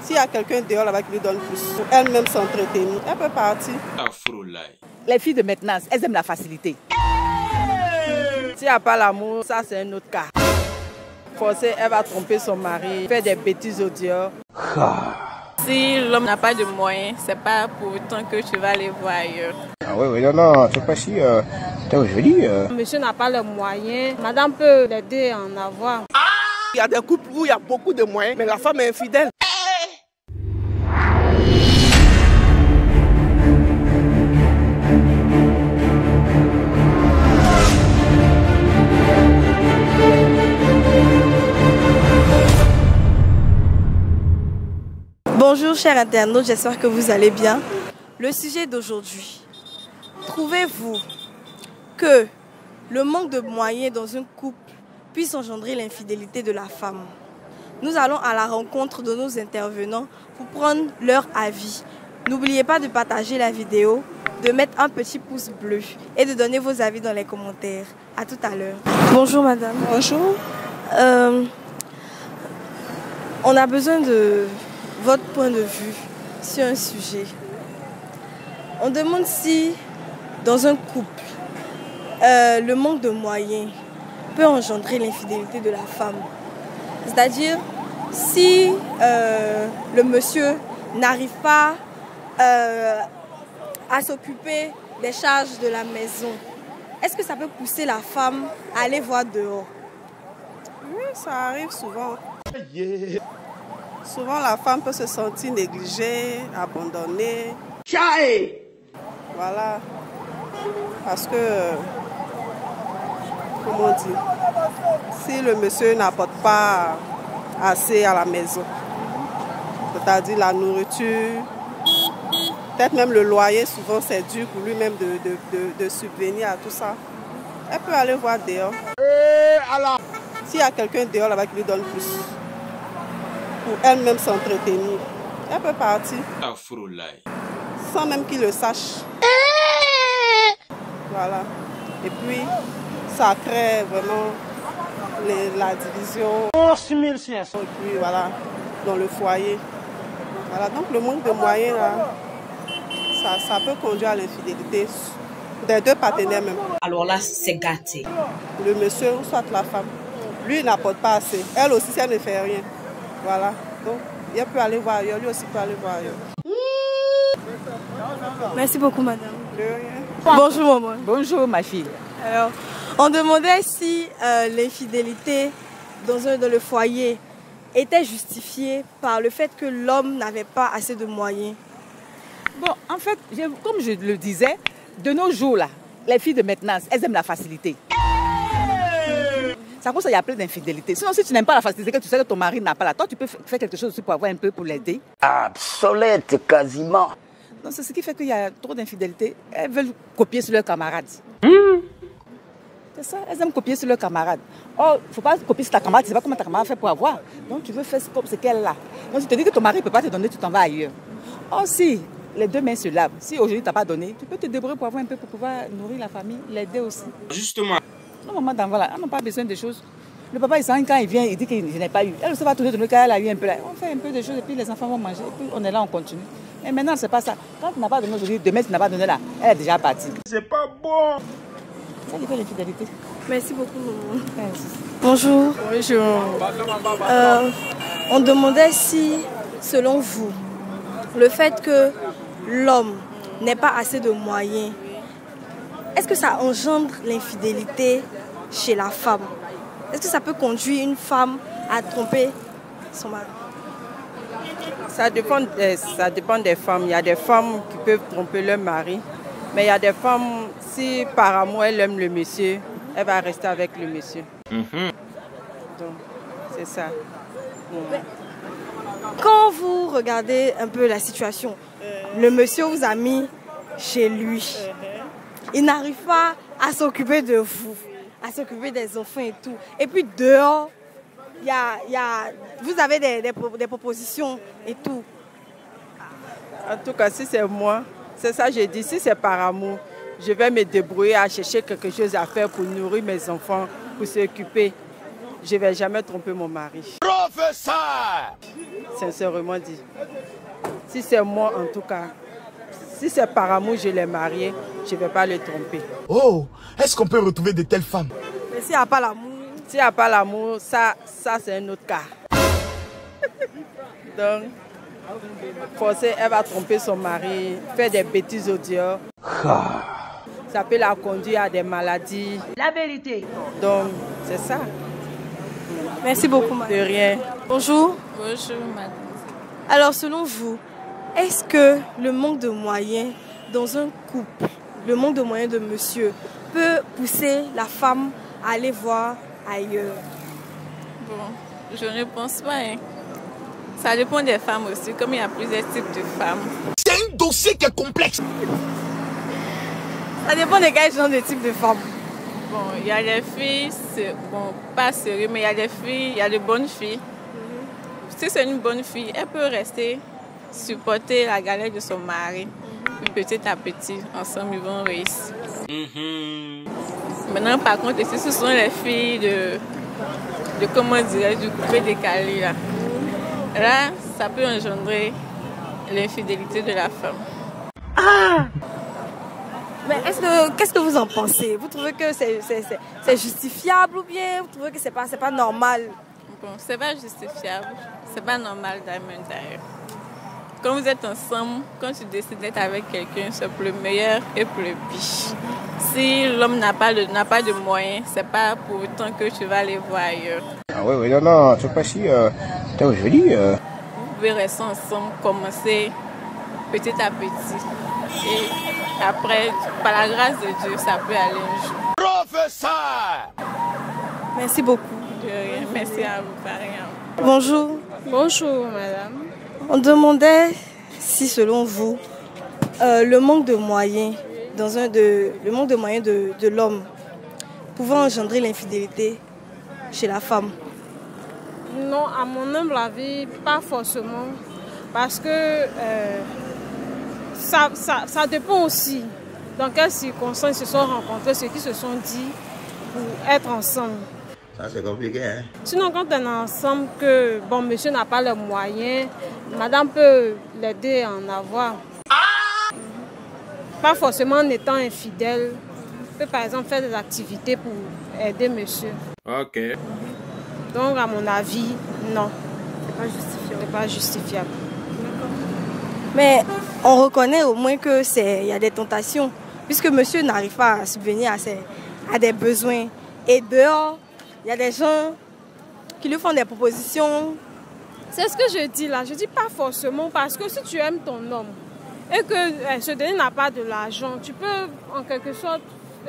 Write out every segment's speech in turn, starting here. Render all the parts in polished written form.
S'il y a quelqu'un dehors là-bas qui lui donne plus, pour elle-même s'entretenir, elle peut partir. Les filles de maintenant, elles aiment la facilité. S'il n'y a pas l'amour, ça c'est un autre cas. Forcée, elle va tromper son mari, faire des bêtises au dehors. Si l'homme n'a pas de moyens, c'est pas pour autant que tu vas aller voir ailleurs. Ah oui, non, c'est pas si... je dis... Monsieur n'a pas le moyen, madame peut l'aider à en avoir. Il y a des couples où il y a beaucoup de moyens, mais la femme est infidèle. Bonjour chers internautes, j'espère que vous allez bien. Le sujet d'aujourd'hui, trouvez-vous que le manque de moyens dans un couple puisse engendrer l'infidélité de la femme? Nous allons à la rencontre de nos intervenants pour prendre leur avis. N'oubliez pas de partager la vidéo, de mettre un petit pouce bleu et de donner vos avis dans les commentaires. A tout à l'heure. Bonjour madame. Bonjour. On a besoin de votre point de vue sur un sujet. On demande si, dans un couple, le manque de moyens peut engendrer l'infidélité de la femme. C'est-à-dire, si le monsieur n'arrive pas à s'occuper des charges de la maison, est-ce que ça peut pousser la femme à aller voir dehors? Oui, ça arrive souvent. Souvent, la femme peut se sentir négligée, abandonnée. Voilà. Parce que, comment dire, si le monsieur n'apporte pas assez à la maison, c'est-à-dire la nourriture, peut-être même le loyer, souvent c'est dur pour lui-même de subvenir à tout ça. Elle peut aller voir dehors. S'il y a quelqu'un dehors là-bas qui lui donne plus, pour elle-même s'entretenir, elle peut partir. Sans même qu'il le sache. Voilà. Et puis, ça crée vraiment la division. Et puis voilà, dans le foyer. Voilà, donc le manque de moyens, là, ça peut conduire à l'infidélité des deux partenaires même. Alors là, c'est gâté. Le monsieur ou soit la femme. Lui, il n'apporte pas assez. Elle aussi, elle ne fait rien. Voilà. Donc, il peut aller voir ailleurs. Lui aussi peut aller voir ailleurs. Merci beaucoup, madame. De rien. Bonjour, maman. Bonjour ma fille. Alors, on demandait si l'infidélité dans le foyer était justifiée par le fait que l'homme n'avait pas assez de moyens. Bon, en fait, comme je le disais, de nos jours là, les filles de maintenant, elles aiment la facilité. C'est à cause ça, il y a plein d'infidélité. Sinon, si tu n'aimes pas la facilité, que tu sais que ton mari n'a pas là, toi, tu peux faire quelque chose aussi pour avoir un peu pour l'aider. Obsolète, quasiment. Donc, c'est ce qui fait qu'il y a trop d'infidélité. Elles veulent copier sur leurs camarades. C'est ça, elles aiment copier sur leurs camarades. Oh, il ne faut pas copier sur ta camarade, tu ne sais pas comment ta camarade fait pour avoir. Donc, tu veux faire comme ce qu'elle a. Donc, tu te dis que ton mari ne peut pas te donner, tu t'en vas ailleurs. Oh, si les deux mains se lavent, si aujourd'hui tu n'as pas donné, tu peux te débrouiller pour avoir un peu pour pouvoir nourrir la famille, l'aider aussi. Justement. Non, maman, voilà, on n'a pas besoin de choses. Le papa, il sent quand il vient, il dit qu'il n'a pas eu. Elle aussi va tout donner quand elle a eu un peu là. On fait un peu de choses et puis les enfants vont manger. Et puis on est là, on continue. Mais maintenant, c'est pas ça. Quand tu n'as pas donné aujourd'hui, demain, tu n'as pas donné là, elle est déjà partie. C'est pas bon. Ça lui fait l'infidélité. Merci beaucoup, maman. Merci. Bonjour. Bonjour. On demandait si, selon vous, le fait que l'homme n'ait pas assez de moyens, est-ce que ça engendre l'infidélité chez la femme? Est-ce que ça peut conduire une femme à tromper son mari? Ça dépend des femmes. Il y a des femmes qui peuvent tromper leur mari. Mais il y a des femmes, si par amour elle aime le monsieur, elle va rester avec le monsieur. Donc, c'est ça. Quand vous regardez un peu la situation, le monsieur vous a mis chez lui. Il n'arrive pas à s'occuper de vous, à s'occuper des enfants et tout. Et puis dehors, vous avez des propositions et tout. En tout cas, si c'est moi, c'est ça que j'ai dit, si c'est par amour, je vais me débrouiller à chercher quelque chose à faire pour nourrir mes enfants, pour s'occuper. Je ne vais jamais tromper mon mari. Professeur! sincèrement dit. Si c'est moi en tout cas, si c'est par amour je l'ai marié, je ne vais pas le tromper. Oh, est-ce qu'on peut retrouver de telles femmes? Mais s'il n'y a pas l'amour? S'il n'y a pas l'amour, ça c'est un autre cas. Donc, forcément, elle va tromper son mari, faire des bêtises au dehors. Ça peut la conduire à des maladies. La vérité. Donc, c'est ça. Merci beaucoup, madame. De rien. Bonjour. Bonjour, madame. Alors, selon vous, est-ce que le manque de moyens dans un couple, le manque de moyens de monsieur, peut pousser la femme à aller voir ailleurs? Bon, je ne pense pas. Hein. Ça dépend des femmes aussi, comme il y a plusieurs types de femmes. C'est un dossier qui est complexe. Ça dépend de quel genre de type de femme. Bon, il y a des filles, bon, pas sérieux, mais il y a des filles, il y a de bonnes filles. Si c'est une bonne fille, elle peut rester, supporter la galère de son mari. Puis petit à petit, ensemble, ils vont réussir. Maintenant, par contre, ici, ce sont les filles de comment dirais-je, du coupé décalé. Là, ça peut engendrer l'infidélité de la femme. Ah! Mais qu'est-ce que vous en pensez? Vous trouvez que c'est justifiable ou bien vous trouvez que c'est pas normal? Bon, c'est pas justifiable, c'est pas normal d'ailleurs. Quand vous êtes ensemble, quand tu décides d'être avec quelqu'un, c'est pour le meilleur et pour le pire. Si l'homme n'a pas de moyens, c'est pas pour autant que tu vas aller voir ailleurs. Ah oui, non, c'est pas si... je veux dire... Vous pouvez rester ensemble, commencer petit à petit. Et après, par la grâce de Dieu, ça peut aller un jour. Professeur! Merci beaucoup. De rien, merci à vous, par rien. Bonjour. Bonjour, madame. On demandait si, selon vous, le manque de moyens de l'homme pouvait engendrer l'infidélité chez la femme. Non, à mon humble avis, pas forcément. Parce que ça dépend aussi dans quelles circonstances ils se sont rencontrés, ceux qui se sont dit pour être ensemble. Ça, c'est compliqué, hein? Sinon, quand on est ensemble, que bon, monsieur n'a pas les moyens, madame peut l'aider à en avoir. Pas forcément en étant infidèle. Peut par exemple faire des activités pour aider monsieur. Ok. Donc, à mon avis, non. C'est pas justifiable. Mais on reconnaît au moins qu'il y a des tentations, puisque monsieur n'arrive pas à subvenir à des besoins. Et dehors, il y a des gens qui lui font des propositions. C'est ce que je dis là. Je dis pas forcément, parce que si tu aimes ton homme et que ce dernier n'a pas de l'argent, tu peux en quelque sorte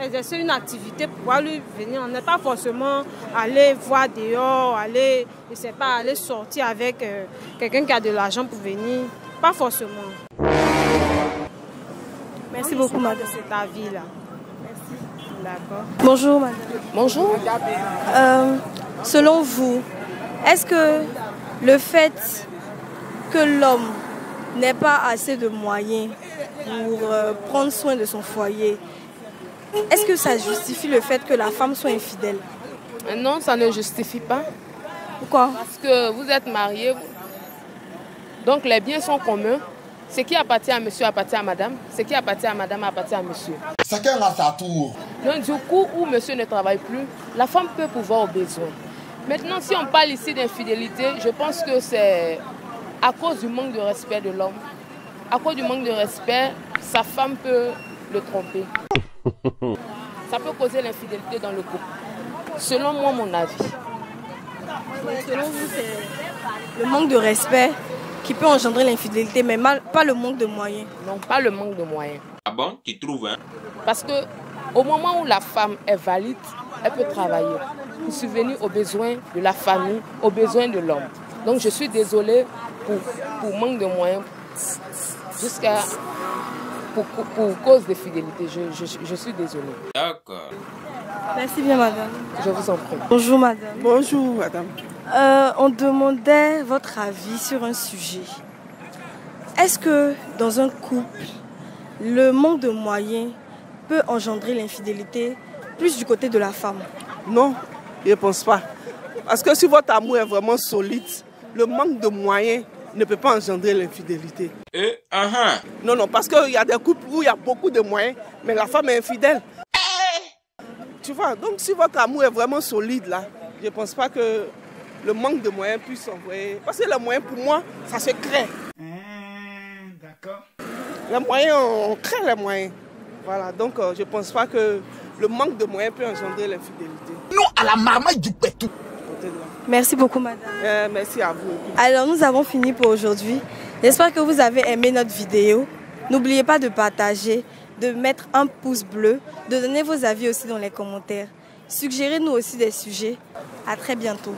exercer une activité pour pouvoir lui venir. On n'est pas forcément aller voir dehors, aller sortir avec quelqu'un qui a de l'argent pour venir. Pas forcément. Merci beaucoup, madame. C'est ta vie là. Merci. D'accord. Bonjour, madame. Bonjour. Selon vous, est-ce que le fait que l'homme n'ait pas assez de moyens pour prendre soin de son foyer, est-ce que ça justifie le fait que la femme soit infidèle? Non, ça ne justifie pas. Pourquoi? Parce que vous êtes mariés, donc les biens sont communs. Ce qui appartient à monsieur appartient à madame. Ce qui appartient à madame appartient à monsieur. Chacun a sa tour. Donc du coup, où monsieur ne travaille plus, la femme peut pouvoir au besoin. Maintenant, si on parle ici d'infidélité, je pense que c'est à cause du manque de respect de l'homme. À cause du manque de respect, sa femme peut le tromper. Ça peut causer l'infidélité dans le couple. Selon moi, mon avis. Selon vous, c'est le manque de respect qui peut engendrer l'infidélité, mais pas le manque de moyens. Non, pas le manque de moyens. Ah bon, tu trouves, hein? Parce que au moment où la femme est valide, elle peut travailler pour subvenir aux besoins de la famille, aux besoins de l'homme. Donc je suis désolée pour manque de moyens, pour cause de fidélité. Je suis désolée. D'accord. Merci bien, madame. Je vous en prie. Bonjour, madame. Bonjour, madame. On demandait votre avis sur un sujet. Est-ce que dans un couple, le manque de moyens peut engendrer l'infidélité plus du côté de la femme? Non, je ne pense pas. Parce que si votre amour est vraiment solide, le manque de moyens ne peut pas engendrer l'infidélité. Non, non, parce qu'il y a des couples où il y a beaucoup de moyens, mais la femme est infidèle. Tu vois, donc si votre amour est vraiment solide là, je ne pense pas que le manque de moyens puisse envoyer. Parce que les moyens, pour moi, ça se crée. D'accord. Les moyens, on crée les moyens. Voilà, donc je ne pense pas que le manque de moyens peut engendrer l'infidélité. Non à la marmaille du pétou. Merci beaucoup, madame. Merci à vous. Alors, nous avons fini pour aujourd'hui. J'espère que vous avez aimé notre vidéo. N'oubliez pas de partager, de mettre un pouce bleu, de donner vos avis aussi dans les commentaires. Suggérez-nous aussi des sujets. À très bientôt.